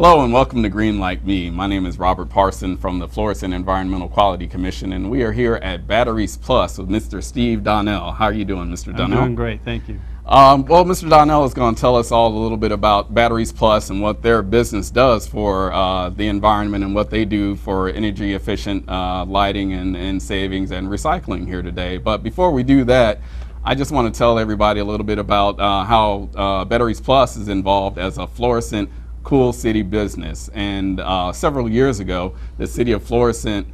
Hello and welcome to Green Like Me. My name is Robert Parson from the Florissant Environmental Quality Commission, and we are here at Batteries Plus with Mr. Steve Donnell. How are you doing, Mr. Donnell? I'm doing great, thank you. Well, Mr. Donnell is going to tell us all a little bit about Batteries Plus and what their business does for the environment and what they do for energy efficient lighting and savings and recycling here today. But before we do that, I just want to tell everybody a little bit about how Batteries Plus is involved as a Florissant Cool City business. And several years ago, the city of Florissant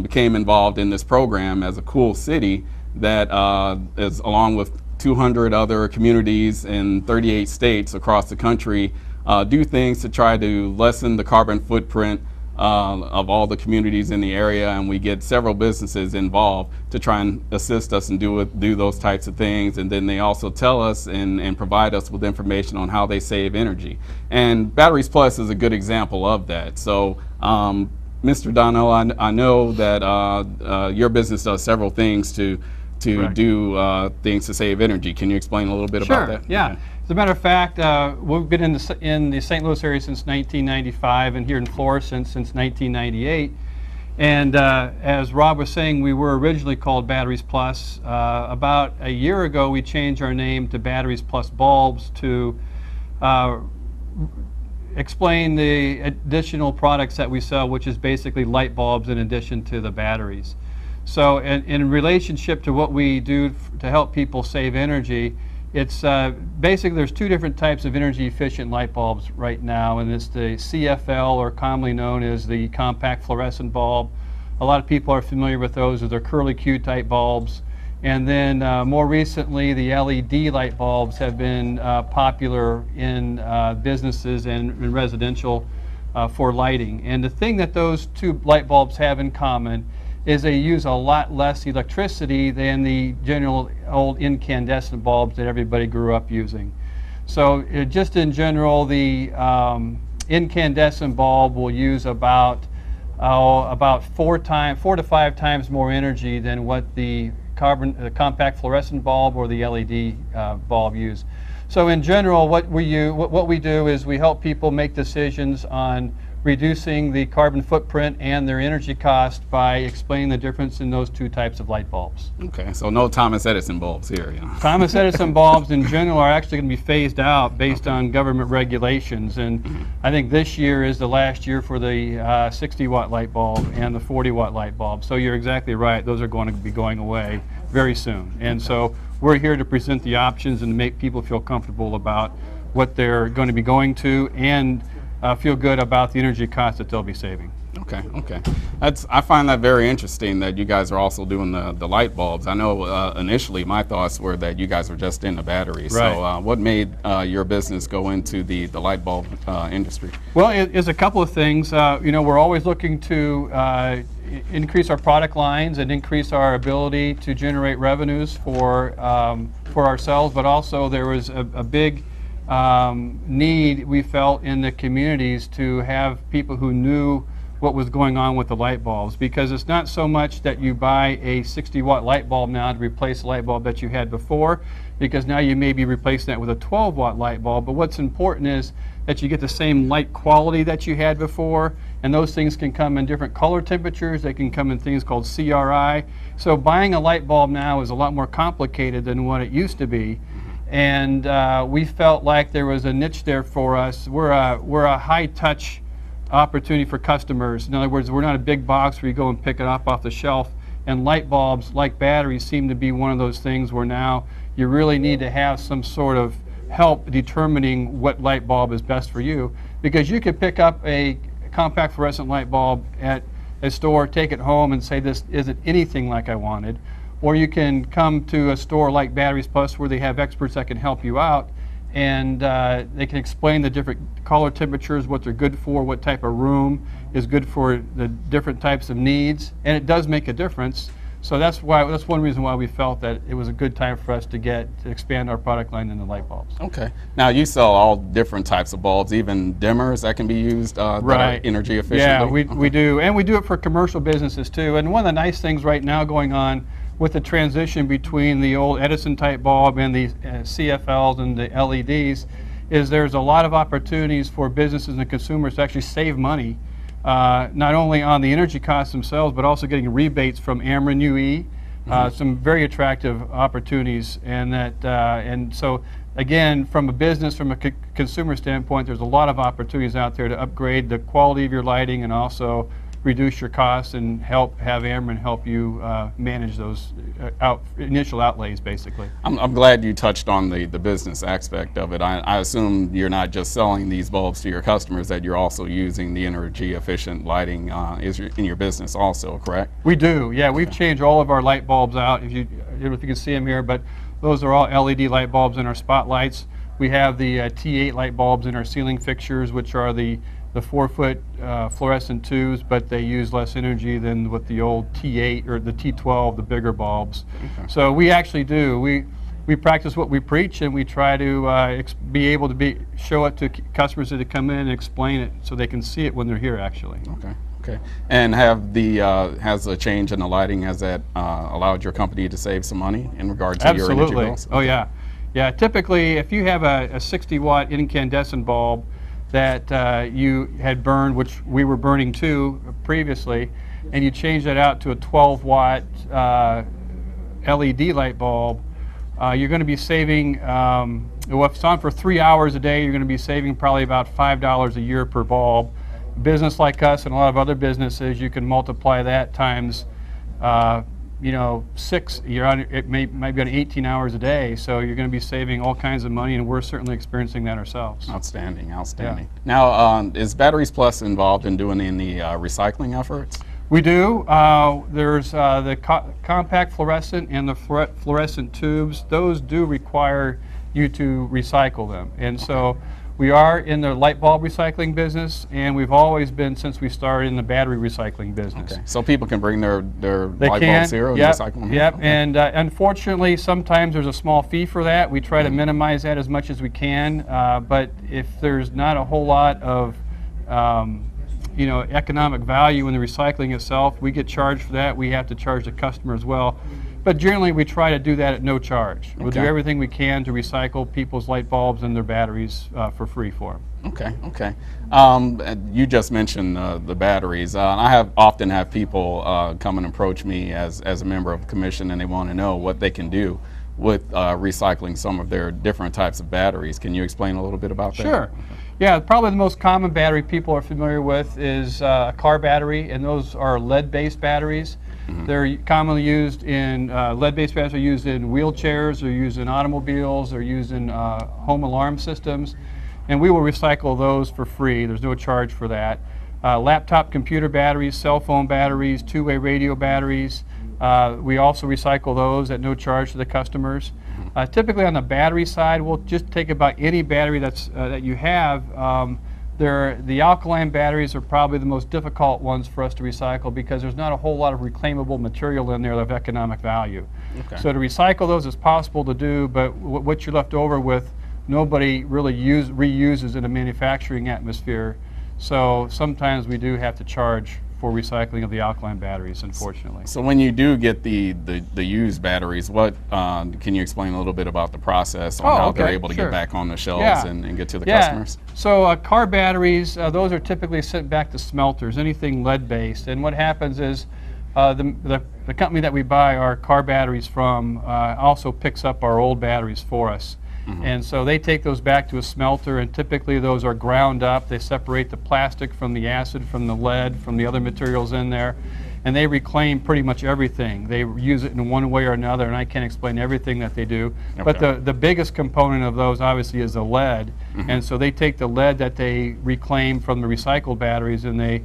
became involved in this program as a cool city that is, along with 200 other communities in 38 states across the country, do things to try to lessen the carbon footprint of all the communities in the area, and we get several businesses involved to try and assist us and do those types of things. And then they also tell us and provide us with information on how they save energy. And Batteries Plus is a good example of that. So Mr. Donnell, I know that your business does several things to do things to save energy. Can you explain a little bit about that? Yeah. Okay. As a matter of fact, we've been in the St. Louis area since 1995 and here in Florissant since 1998. And as Rob was saying, we were originally called Batteries Plus. About a year ago, we changed our name to Batteries Plus Bulbs to explain the additional products that we sell, which is basically light bulbs in addition to the batteries. So in relationship to what we do to help people save energy, it's basically there's two different types of energy efficient light bulbs right now, and it's the CFL, or commonly known as the compact fluorescent bulb. A lot of people are familiar with those as their curly Q type bulbs. And then more recently, the LED light bulbs have been popular in businesses and in residential for lighting. And the thing that those two light bulbs have in common is they use a lot less electricity than the general old incandescent bulbs that everybody grew up using. So just in general, the incandescent bulb will use about 4 to 5 times more energy than what the compact fluorescent bulb or the LED bulb use. So in general, what we do is we help people make decisions on reducing the carbon footprint and their energy cost by explaining the difference in those two types of light bulbs. Okay, so no Thomas Edison bulbs here. You know. Thomas Edison bulbs in general are actually going to be phased out based on government regulations, and I think this year is the last year for the 60-watt light bulb and the 40-watt light bulb. So you're exactly right, those are going to be going away very soon. And so we're here to present the options and to make people feel comfortable about what they're going to be going to and feel good about the energy costs that they'll be saving. Okay, okay. I find that very interesting that you guys are also doing the light bulbs. I know initially my thoughts were that you guys were just in the batteries. Right. So what made your business go into the light bulb industry? Well, it is a couple of things. You know, we're always looking to increase our product lines and increase our ability to generate revenues for ourselves, but also there was a big need we felt in the communities to have people who knew what was going on with the light bulbs, because it's not so much that you buy a 60-watt light bulb now to replace the light bulb that you had before, because now you may be replacing that with a 12-watt light bulb, but what's important is that you get the same light quality that you had before, and those things can come in different color temperatures. They can come in things called CRI. So buying a light bulb now is a lot more complicated than what it used to be. And we felt like there was a niche there for us. We're a high-touch opportunity for customers. In other words, we're not a big box where you go and pick it up off the shelf. And light bulbs, like batteries, seem to be one of those things where now you really need to have some sort of help determining what light bulb is best for you. Because you could pick up a compact fluorescent light bulb at a store, take it home, and say, this isn't anything like I wanted. Or you can come to a store like Batteries Plus where they have experts that can help you out, and they can explain the different color temperatures, what they're good for, what type of room is good for the different types of needs, and it does make a difference. So that's one reason why we felt that it was a good time for us to expand our product line into light bulbs. Okay. Now you sell all different types of bulbs, even dimmers that can be used that are energy efficient. Yeah, we do, and we do it for commercial businesses too. And one of the nice things right now going on with the transition between the old Edison type bulb and the CFLs and the LEDs is there's a lot of opportunities for businesses and consumers to actually save money, not only on the energy costs themselves, but also getting rebates from Ameren UE. Some very attractive opportunities, and so again, from a business, from a consumer standpoint, there's a lot of opportunities out there to upgrade the quality of your lighting and also reduce your costs and have Ameren help you manage those initial outlays, basically. I'm glad you touched on the business aspect of it. I assume you're not just selling these bulbs to your customers, that you're also using the energy efficient lighting in your business also, correct? We do, yeah. We've changed all of our light bulbs out, if you can see them here, but those are all LED light bulbs in our spotlights. We have the T8 light bulbs in our ceiling fixtures, which are the 4-foot fluorescent tubes, but they use less energy than with the old T8 or the T12, the bigger bulbs. Okay. So we actually do. We practice what we preach, and we try to be able to show it to customers that come in and explain it so they can see it when they're here, actually. Okay. Okay. And has the change in the lighting, has that allowed your company to save some money in regard to your energy bills? Oh yeah. Yeah, typically if you have a 60-watt incandescent bulb that you had burned, which we were burning too previously, and you change that out to a 12-watt LED light bulb, you're going to be saving, well, if it's on for 3 hours a day, you're going to be saving probably about $5 a year per bulb. A business like us and a lot of other businesses, you can multiply that times 6. It might be on 18 hours a day, so you're going to be saving all kinds of money, and we're certainly experiencing that ourselves. Outstanding, outstanding. Yeah. Now, is Batteries Plus involved in doing any recycling efforts? We do. There's the compact fluorescent and the fluorescent tubes. Those do require you to recycle them, and so we are in the light bulb recycling business, and we've always been since we started in the battery recycling business. Okay. So people can bring their light bulbs here and recycle them? Yep, okay. And unfortunately sometimes there's a small fee for that. We try to minimize that as much as we can, but if there's not a whole lot of economic value in the recycling itself, we get charged for that. We have to charge the customer as well. But generally, we try to do that at no charge. Okay. We'll do everything we can to recycle people's light bulbs and their batteries for free for them. Okay, okay. You just mentioned the batteries. I often have people come and approach me as a member of the commission, and they want to know what they can do with recycling some of their different types of batteries. Can you explain a little bit about that? Sure. Yeah, probably the most common battery people are familiar with is a car battery, and those are lead-based batteries. Mm-hmm. They're commonly used in, lead-based batteries are used in wheelchairs, they're used in automobiles, they're used in home alarm systems, and we will recycle those for free. There's no charge for that. Laptop computer batteries, cell phone batteries, two-way radio batteries, we also recycle those at no charge to the customers. Typically on the battery side, we'll just take about any battery that you have. The alkaline batteries are probably the most difficult ones for us to recycle because there's not a whole lot of reclaimable material in there of economic value. Okay. So to recycle those is possible to do, but what you're left over with, nobody really reuses in a manufacturing atmosphere. So sometimes we do have to charge for recycling of the alkaline batteries, unfortunately. So when you do get the used batteries, what can you explain a little bit about the process on how they're able to get back on the shelves and get to the customers? So car batteries, those are typically sent back to smelters, anything lead-based. And what happens is the company that we buy our car batteries from also picks up our old batteries for us. Mm-hmm. And so they take those back to a smelter, and typically those are ground up. They separate the plastic from the acid, from the lead, from the other materials in there, and they reclaim pretty much everything. They use it in one way or another, and I can't explain everything that they do. Okay. But the biggest component of those obviously is the lead. Mm-hmm. And so they take the lead that they reclaim from the recycled batteries, and they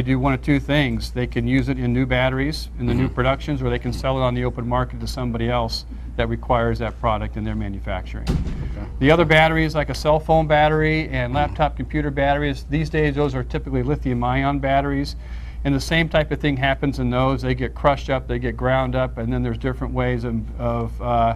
do one of two things. They can use it in new batteries, in the new productions, or they can sell it on the open market to somebody else that requires that product in their manufacturing. Okay. The other batteries, like a cell phone battery and laptop computer batteries, these days those are typically lithium-ion batteries, and the same type of thing happens in those. They get crushed up, they get ground up, and then there's different ways of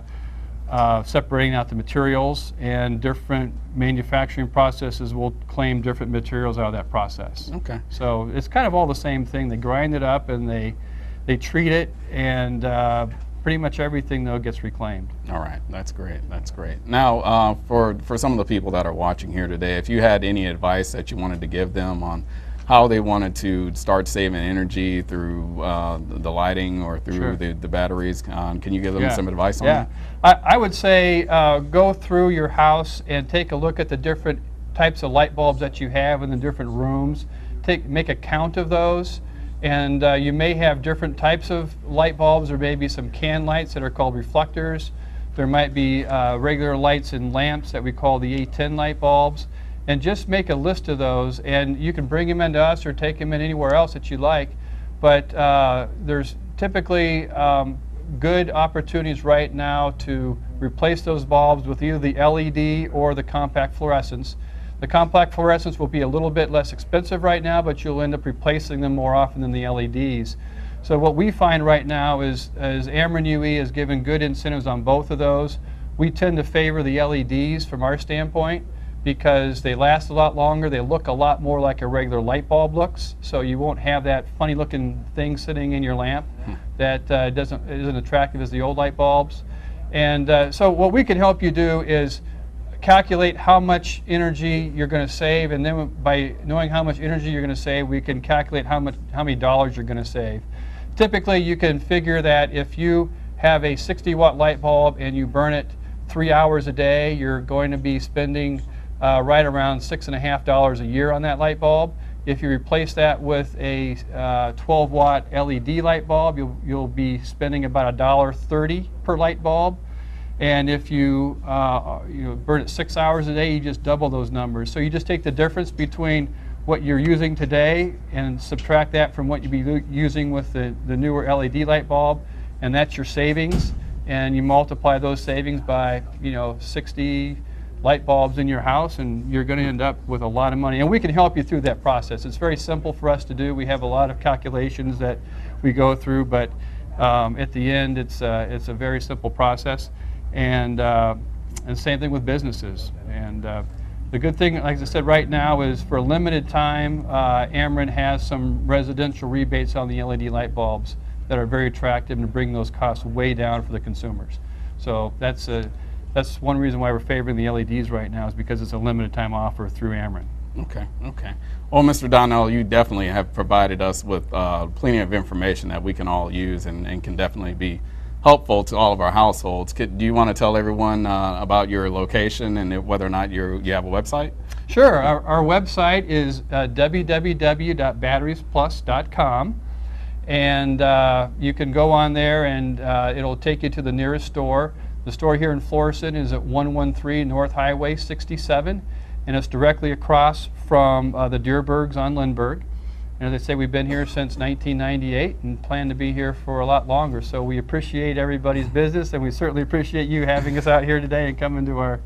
separating out the materials, and different manufacturing processes will claim different materials out of that process. Okay. So it's kind of all the same thing. They grind it up and they treat it, and pretty much everything, though, gets reclaimed. All right, that's great. That's great. Now, for some of the people that are watching here today, if you had any advice that you wanted to give them on how they wanted to start saving energy through the lighting or through Sure. the batteries, can you give them Yeah. some advice on Yeah, that? I would say go through your house and take a look at the different types of light bulbs that you have in the different rooms. Make a count of those, and you may have different types of light bulbs. There may be some can lights that are called reflectors. There might be regular lights and lamps that we call the A10 light bulbs. And just make a list of those, and you can bring them into us or take them in anywhere else that you like. But there's typically good opportunities right now to replace those bulbs with either the LED or the compact fluorescents. The compact fluorescents will be a little bit less expensive right now, but you'll end up replacing them more often than the LEDs. So what we find right now is Ameren UE has given good incentives on both of those. We tend to favor the LEDs from our standpoint, because they last a lot longer. They look a lot more like a regular light bulb looks, so you won't have that funny looking thing sitting in your lamp that isn't attractive as the old light bulbs. And so what we can help you do is calculate how much energy you're going to save, and then by knowing how much energy you're going to save, we can calculate how many dollars you're going to save. Typically, you can figure that if you have a 60-watt light bulb and you burn it 3 hours a day, you're going to be spending right around $6.50 a year on that light bulb. If you replace that with a 12-watt LED light bulb, you'll be spending about $1.30 per light bulb. And if you burn it 6 hours a day, you just double those numbers. So you just take the difference between what you're using today and subtract that from what you'd be using with the newer LED light bulb, and that's your savings. And you multiply those savings by 60 light bulbs in your house, and you're going to end up with a lot of money. And we can help you through that process. It's very simple for us to do. We have a lot of calculations that we go through, but at the end, it's a very simple process. And same thing with businesses. And the good thing, like I said, right now is for a limited time, Ameren has some residential rebates on the LED light bulbs that are very attractive and bring those costs way down for the consumers. So that's one reason why we're favoring the LEDs right now, is because it's a limited time offer through Ameren. Okay, okay. Well, Mr. Donnell, you definitely have provided us with plenty of information that we can all use and can definitely be helpful to all of our households. Do you want to tell everyone about your location and whether or not you have a website? Sure. Our website is www.batteriesplus.com. And you can go on there and it'll take you to the nearest store. The store here in Florissant is at 113 North Highway 67, and it's directly across from the Deerbergs on Lindbergh. And as I say, we've been here since 1998 and plan to be here for a lot longer. So we appreciate everybody's business, and we certainly appreciate you having us out here today and coming to our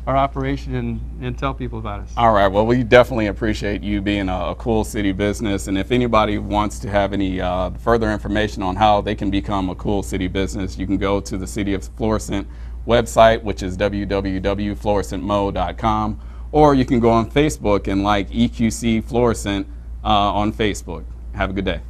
operation and tell people about us. All right. Well, we definitely appreciate you being a cool city business. And if anybody wants to have any further information on how they can become a cool city business, you can go to the City of Florissant website, which is www.florissantmo.com, or you can go on Facebook and like EQC Florissant on Facebook. Have a good day.